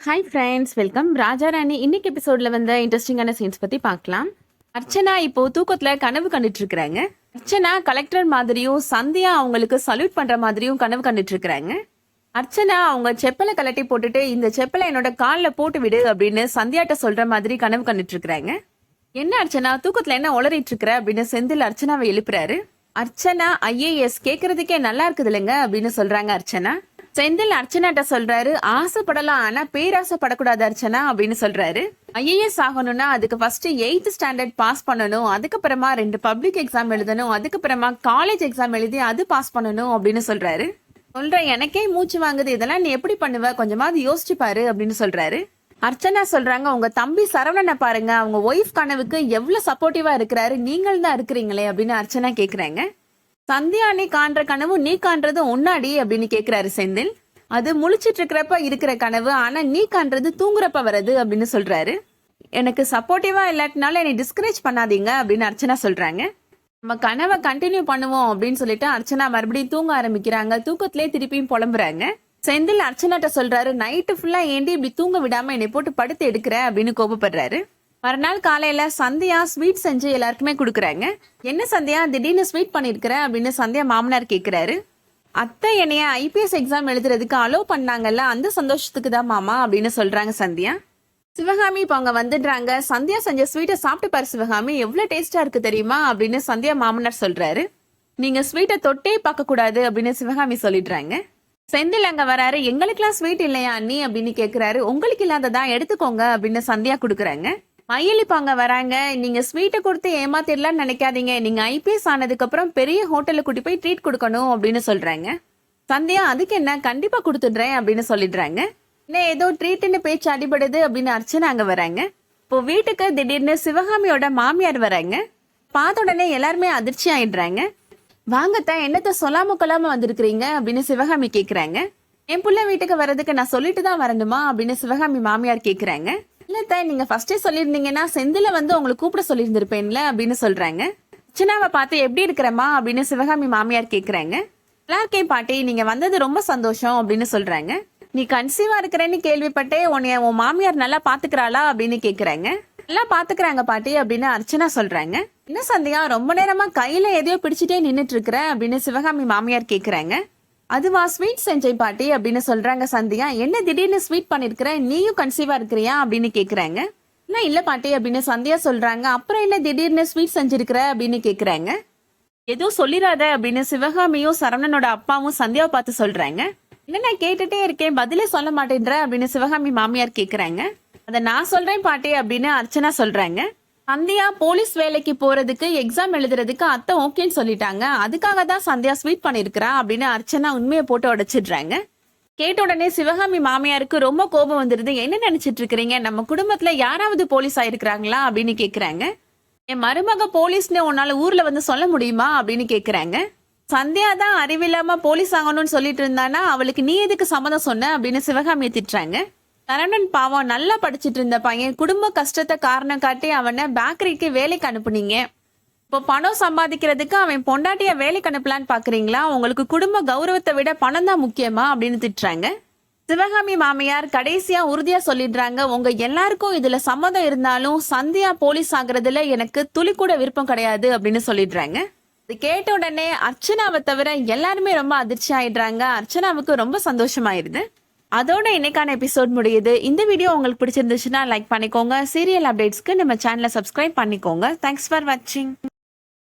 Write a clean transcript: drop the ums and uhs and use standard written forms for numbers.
Hi friends, welcome. Raja Rani இன்னைக்கு எபிசோட்ல வந்த இன்ட்ரெஸ்டிங்கான சீன்ஸ் பத்தி பார்க்கலாம். அர்ச்சனா இப்போ தூக்கத்துல கனவு கண்டுட்டு இருக்கிறாங்க. அர்ச்சனா கலெக்டர் மாதிரியும் சந்தியா அவங்களுக்கு சல்யூட் பண்ற மாதிரியும் கனவு கண்டுட்டு இருக்கிறாங்க. அர்ச்சனா அவங்க செப்பலை கலட்டி போட்டுட்டு இந்த செப்பலை என்னோட காலில் போட்டு விடு அப்படின்னு சந்தியாட்ட சொல்ற மாதிரி கனவு கண்டுட்டு இருக்கிறாங்க. என்ன அர்ச்சனா தூக்கத்துல என்ன உளறிட்டு இருக்கிற அப்படின்னு செந்தில் அர்ச்சனாவை எழுப்புறாரு. அர்ச்சனா ஐஏஎஸ் கேட்கறதுக்கே நல்லா இருக்குது இல்லைங்க அப்படின்னு சொல்றாங்க அர்ச்சனா. செந்தில் அர்ச்சனாட்ட சொல்றாரு, ஆசைப்படலாம் ஆனா பேராசைப்படக்கூடாது அர்ச்சனா அப்படின்னு சொல்றாரு. ஐஏஎஸ் ஆகணும்னா அதுக்கு ஃபர்ஸ்ட் 8th ஸ்டாண்டர்ட் பாஸ் பண்ணணும், அதுக்கப்புறமா 2 பப்ளிக் எக்ஸாம் எழுதணும், அதுக்கப்புறமா காலேஜ் எக்ஸாம் எழுதி அது பாஸ் பண்ணணும் அப்படின்னு சொல்றாரு. சொல்றேன், எனக்கே மூச்சு வாங்குது, இதெல்லாம் நீ எப்படி பண்ணுவ, கொஞ்சமாவது யோசிச்சு பாரு அப்படின்னு சொல்றாரு. அர்ச்சனா சொல்றாங்க, உங்க தம்பி சரவணனை பாருங்க, அவங்க ஒய்ஃப் கனவுக்கு எவ்வளவு சப்போர்ட்டிவா இருக்கிறாரு, நீங்கள் தான் இருக்கிறீங்களே அப்படின்னு அர்ச்சனா கேக்குறாங்க. சந்தியா நீ காண்ற கனவு நீ காண்றது ஒன்னாடி அப்படின்னு கேக்குறாரு செந்தில். அது முழிச்சிட்டு இருக்கிறப்ப இருக்கிற கனவு, ஆனா நீ காண்றது தூங்குறப்ப வருது அப்படின்னு சொல்றாரு. எனக்கு சப்போர்ட்டிவா இல்லாட்டினால என்னை டிஸ்கரேஜ் பண்ணாதீங்க அப்படின்னு அர்ச்சனா சொல்றாங்க. நம்ம கனவை கண்டினியூ பண்ணுவோம் அப்படின்னு சொல்லிட்டு அர்ச்சனா மறுபடியும் தூங்க ஆரம்பிக்கிறாங்க. தூக்கத்திலே திருப்பியும் புலம்புறாங்க. செந்தில் அர்ச்சனாட்ட சொல்றாரு, நைட்டு ஃபுல்லா ஏண்டி இப்படி தூங்க விடாம என்னை போட்டு படுத்து எடுக்கிற அப்படின்னு கோபப்படுறாரு. மறுநாள் காலையில சந்தியா ஸ்வீட் செஞ்சு எல்லாருக்குமே கொடுக்குறாங்க. என்ன சந்தியா திடீர்னு ஸ்வீட் பண்ணிருக்கிற அப்படின்னு சந்தியா மாமனார் கேட்கிறாரு. அத்தை என்னைய ஐபிஎஸ் எக்ஸாம் எழுதுறதுக்கு அலோவ் பண்ணாங்கல்ல, அந்த சந்தோஷத்துக்கு தான் மாமா அப்படின்னு சொல்றாங்க சந்தியா. சிவகாமி இப்போ அவங்க வந்துடுறாங்க. சந்தியா செஞ்ச ஸ்வீட்டை சாப்பிட்டு பாரு சிவகாமி, எவ்வளவு டேஸ்டா இருக்கு தெரியுமா அப்படின்னு சந்தியா மாமனார் சொல்றாரு. நீங்க ஸ்வீட்டை தொட்டே பார்க்க கூடாது அப்படின்னு சிவகாமி சொல்லிடுறாங்க. செந்தில் அங்க வராரு. எங்களுக்கெல்லாம் ஸ்வீட் இல்லையா நீ அப்படின்னு கேக்குறாரு. உங்களுக்கு இல்லாததான் எடுத்துக்கோங்க அப்படின்னு சந்தியா கொடுக்குறாங்க. மயிலிப்பாங்க வராங்க. நீங்க ஸ்வீட்டை கொடுத்து ஏமாத்திடலாம்னு நினைக்காதீங்க, நீங்க ஐபிஎஸ் ஆனதுக்கு அப்புறம் பெரிய ஹோட்டலுக்கு கூட்டி போய் ட்ரீட் கொடுக்கணும் அப்படின்னு சொல்றாங்க. சந்தியா அதுக்கு என்ன, கண்டிப்பா கொடுத்துடுறேன் அப்படின்னு சொல்லிடுறாங்க. என்ன ஏதோ ட்ரீட்னு பேச்சு அடிபடுது அப்படின்னு அர்ச்சனா அங்க வராங்க. இப்போ வீட்டுக்கு திடீர்னு சிவகாமியோட மாமியார் வராங்க. பார்த்த உடனே எல்லாருமே அதிர்ச்சி ஆயிடுறாங்க. வாங்கத்தான் என்னத்த சொல்லாம கொள்ளாம வந்திருக்கிறீங்க அப்படின்னு சிவகாமி கேக்குறாங்க. என் புள்ள வீட்டுக்கு வர்றதுக்கு நான் சொல்லிட்டு தான் வரணுமா அப்படின்னு சிவகாமி மாமியார் கேக்குறாங்க. இல்ல நீங்க ஃபர்ஸ்டே சொல்லியிருந்தீங்கன்னா செந்தில வந்து உங்களை கூப்பிட சொல்லியிருந்திருப்பேன்ல அப்படின்னு சொல்றாங்க. அர்ச்சனாவை பார்த்து எப்படி இருக்கிறமா அப்படின்னு சிவகாமி மாமியார் கேக்குறாங்க. நல்லா இருக்கேன் பாட்டி, நீங்க வந்தது ரொம்ப சந்தோஷம் அப்படின்னு சொல்றாங்க. நீ கன்சீவா இருக்கிறேன்னு கேள்விப்பட்டே உன்னைய உன் மாமியார் நல்லா பாத்துக்கிறாளா அப்படின்னு கேக்குறாங்க. நல்லா பாத்துக்கிறாங்க பாட்டி அப்படின்னு அர்ச்சனா சொல்றாங்க. என்ன சந்தியா ரொம்ப நேரமா கையில எதையோ பிடிச்சிட்டே நின்னுட்டு இருக்கிற அப்படின்னு சிவகாமி மாமியார் கேக்குறாங்க. அதுவா ஸ்வீட் செஞ்சேன் பாட்டி அப்படின்னு சொல்றாங்க சந்தியா. என்ன திடீர்னு ஸ்வீட் பண்ணிருக்கிற, நீயும் கன்சீவா இருக்கிறியா அப்படின்னு கேக்குறாங்க. இல்ல பாட்டி அப்படின்னு சந்தியா சொல்றாங்க. அப்புறம் என்ன திடீர்னு ஸ்வீட் செஞ்சிருக்கிற அப்படின்னு கேக்குறாங்க. எதுவும் சொல்லிடாத அப்படின்னு சிவகாமியும் சரவணனோட அப்பாவும் சந்தியாவை பார்த்து சொல்றாங்க. என்ன நான் கேட்டுட்டே இருக்கேன், பதிலே சொல்ல மாட்டேன்ற அப்படின்னு சிவகாமி மாமியார் கேக்குறாங்க. அதை நான் சொல்றேன் பாட்டி அப்படின்னு அர்ச்சனா சொல்றாங்க. சந்தியா போலீஸ் வேலைக்கு போறதுக்கு எக்ஸாம் எழுதுறதுக்கு அத்தை ஓகேன்னு சொல்லிட்டாங்க, அதுக்காக தான் சந்தியா ஸ்வீட் பண்ணிருக்கிறா அப்படின்னு அர்ச்சனா உண்மையை போட்டு உடைச்சிடுறாங்க. கேட்ட உடனே சிவகாமி மாமியாருக்கு ரொம்ப கோபம் வந்துருது. என்ன நினைச்சிட்டு இருக்கிறீங்க, நம்ம குடும்பத்துல யாராவது போலீஸ் ஆயிருக்கிறாங்களா அப்படின்னு கேக்குறாங்க. என் மருமக போலீஸ்னு உன்னால ஊர்ல வந்து சொல்ல முடியுமா அப்படின்னு கேக்குறாங்க. சந்தியா தான் அறிவில்லாம போலீஸ் ஆகணும்னு சொல்லிட்டு இருந்தானா அவளுக்கு நீ எதுக்கு சம்மதம் சொன்ன அப்படின்னு சிவகாமியை திட்டுறாங்க. சரவணன் பாவம் நல்லா படிச்சுட்டு இருந்த பையன், குடும்ப கஷ்டத்தை காரணம் காட்டி அவனை பேக்கரிக்கு வேலைக்கு அனுப்புனீங்க. இப்போ பணம் சம்பாதிக்கிறதுக்கு அவன் பொண்டாட்டிய வேலைக்கு அனுப்பலான்னு பாக்குறீங்களா, உங்களுக்கு குடும்ப கௌரவத்தை விட பணம் தான் முக்கியமா அப்படின்னு திட்டுறாங்க. சிவகாமி மாமியார் கடைசியா உறுதியா சொல்லிடுறாங்க, உங்க எல்லாருக்கும் இதுல சம்மதம் இருந்தாலும் சந்தியா போலீஸ் ஆகுறதுல எனக்கு துளி கூட விருப்பம் கிடையாது அப்படின்னு சொல்லிடுறாங்க. இது கேட்ட உடனே அர்ச்சனாவை தவிர எல்லாருமே ரொம்ப அதிர்ச்சி ஆயிடுறாங்க. அர்ச்சனாவுக்கு ரொம்ப சந்தோஷமாயிருது. அதோட இன்னைக்கான எபிசோட் முடியுது. இந்த வீடியோ உங்களுக்கு பிடிச்சிருந்துச்சுன்னா லைக் பண்ணிக்கோங்க. சீரியல் அப்டேட்ஸ்க்கு நம்ம சேனலை சப்ஸ்கிரைப் பண்ணிக்கோங்க. தேங்க்ஸ் ஃபார் வாட்சிங்.